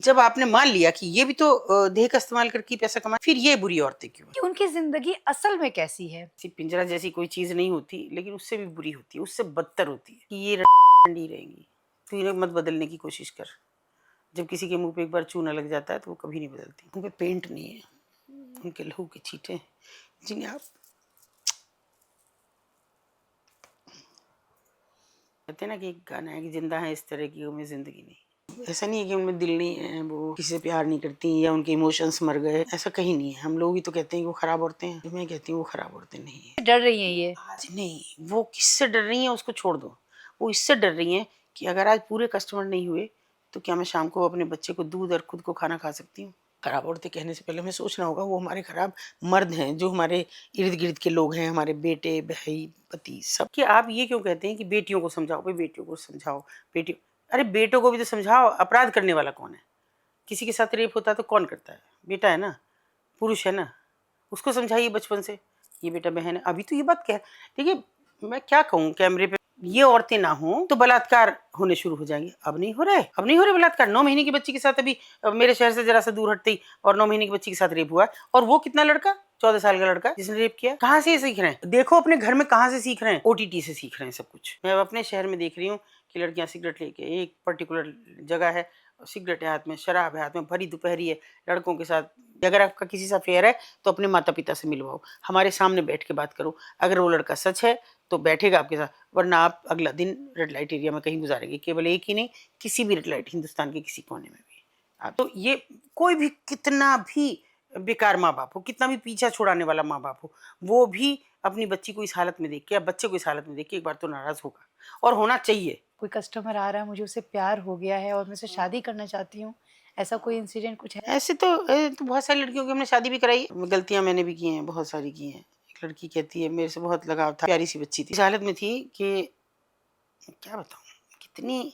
जब आपने मान लिया कि ये भी तो देह का इस्तेमाल करके पैसा कमा, फिर ये बुरी औरतें क्यों? कि उनकी जिंदगी असल में कैसी है। पिंजरा जैसी कोई चीज नहीं होती, लेकिन उससे भी बुरी होती है, उससे बदतर होती है कि ये ठंडी रहेंगी। तो इन्हें मत बदलने की कोशिश कर। जब किसी के मुंह पे एक बार चूना लग जाता है तो वो कभी नहीं बदलती। उनके पेंट नहीं है, उनके लहू के छींटे जिन्हें आप कहते हैं ना कि एक गाना है कि जिंदा है इस तरह की उनमें जिंदगी नहीं। ऐसा नहीं है कि उनमें दिल नहीं है, वो किसी से प्यार नहीं करती या उनके इमोशंस मर गए, ऐसा कहीं नहीं है। हम लोग ही तो कहते हैं कि वो खराब औरतें हैं। मैं कहती हूँ वो खराब औरतें नहीं है। डर रही हैं ये? आज नहीं, वो किससे डर रही है उसको छोड़ दो। वो इससे डर रही है कि अगर आज पूरे कस्टमर नहीं हुए तो क्या मैं शाम को अपने बच्चे को दूध और खुद को खाना खा सकती हूँ? खराब औरतें कहने से पहले हमें सोचना होगा वो हमारे खराब मर्द हैं, जो हमारे इर्द गिर्द के लोग हैं, हमारे बेटे भाई पति सब। कि आप ये क्यों कहते हैं कि बेटियों को समझाओ? भाई बेटियों को समझाओ, बेटियों, अरे बेटों को भी तो समझाओ। अपराध करने वाला कौन है? किसी के साथ रेप होता है तो कौन करता है? बेटा है ना, पुरुष है ना, उसको समझाइए बचपन से, ये बेटा बहन है। अभी तो ये बात कह, देखिए मैं क्या कहूँ, कैमरे पे ये औरतें ना हो तो बलात्कार होने शुरू हो जाएंगे। अब नहीं हो रहे, अब नहीं हो रहे बलात्कार। 9 महीने की बच्ची के साथ अभी मेरे शहर से जरा सा दूर हटते ही और 9 महीने की बच्ची के साथ रेप हुआ। और वो कितना लड़का, 14 साल का लड़का जिसने रेप किया। कहाँ से सीख रहे हैं? देखो अपने घर में कहाँ से सीख रहे हैं? OTT से सीख रहे हैं सब कुछ। मैं अपने शहर में देख रही हूँ कि लड़कियां सिगरेट लेके, एक पर्टिकुलर जगह है, सिगरेट है हाथ में, शराब है हाथ में, भरी दोपहरी है, लड़कों के साथ। अगर आपका किसी से अफेयर है तो अपने माता पिता से मिलवाओ, हमारे सामने बैठ के बात करो। अगर वो लड़का सच है तो बैठेगा आपके साथ, वरना आप अगला दिन रेड लाइट एरिया में कहीं गुजारेंगे। केवल एक ही नहीं, किसी भी रेड लाइट, हिंदुस्तान के किसी कोने में भी आप। तो ये कोई भी कितना भी बेकार माँ बाप हो, कितना भी पीछा छुड़ाने वाला माँ बाप हो, वो भी अपनी बच्ची को इस हालत में देख के या बच्चे को इस हालत में देख के एक बार तो नाराज होगा, और होना चाहिए। कोई कस्टमर आ रहा है, मुझे उससे प्यार हो गया है और मैं उससे शादी करना चाहती हूँ, ऐसा कोई इंसिडेंट कुछ है? ऐसे तो बहुत सारी लड़कियों की हमने शादी भी कराई है। गलतियां मैंने भी की हैं, बहुत सारी की हैं। एक लड़की कहती है मेरे से बहुत लगाव था, प्यारी सी बच्ची थी, इस हालत में थी कि क्या बताऊं, कितनी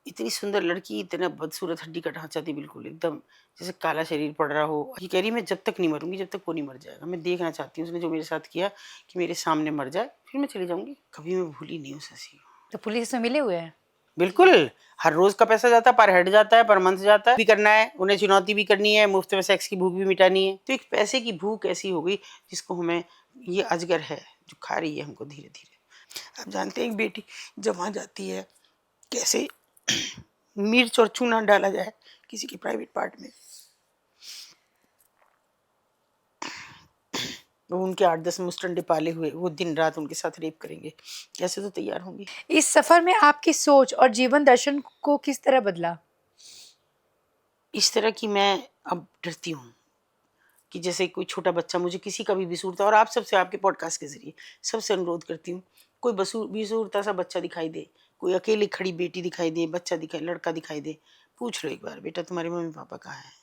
इतनी सुंदर लड़की, इतना बदसूरत, हड्डी का ढांचा थी बिल्कुल एकदम जैसे काला शरीर पड़ रहा हो। ये कह रही मैं जब तक नहीं मरूंगी, जब तक वो नहीं मर जाएगा। मैं देखना चाहती हूँ उसने जो मेरे साथ किया, कि मेरे सामने मर जाए फिर मैं चली जाऊंगी। कभी मैं भूली नहीं उस हंसी को। तो पुलिस से मिले हुए हैं? बिल्कुल, हर रोज का पैसा जाता है, पर हेड जाता है, पर मंथ जाता है, भी करना है, उन्हें चुनौती भी करनी है, मुफ्त में सेक्स की भूख भी मिटानी है। तो एक पैसे की भूख ऐसी हो गई जिसको हमें, ये अजगर है जो खा रही है हमको धीरे धीरे। आप जानते हैं एक बेटी जब वहां जाती है कैसे मिर्च और चूना डाला जाए किसी के प्राइवेट पार्ट में, वो उनके 8-10 मुस्टंडे पाले हुए वो दिन रात उनके साथ रेप करेंगे, कैसे तो तैयार होंगी। इस सफर में आपकी सोच और जीवन दर्शन को किस तरह बदला? इस तरह की मैं अब डरती हूँ कि जैसे कोई छोटा बच्चा मुझे किसी का भी बिसूरता, और आप सबसे, आपके पॉडकास्ट के जरिए सबसे अनुरोध करती हूँ, कोई बिसूरता सा बच्चा दिखाई दे, कोई अकेली खड़ी बेटी दिखाई दे, बच्चा दिखाई, लड़का दिखाई दे, पूछ लो एक बार बेटा तुम्हारे मम्मी पापा कहाँ हैं।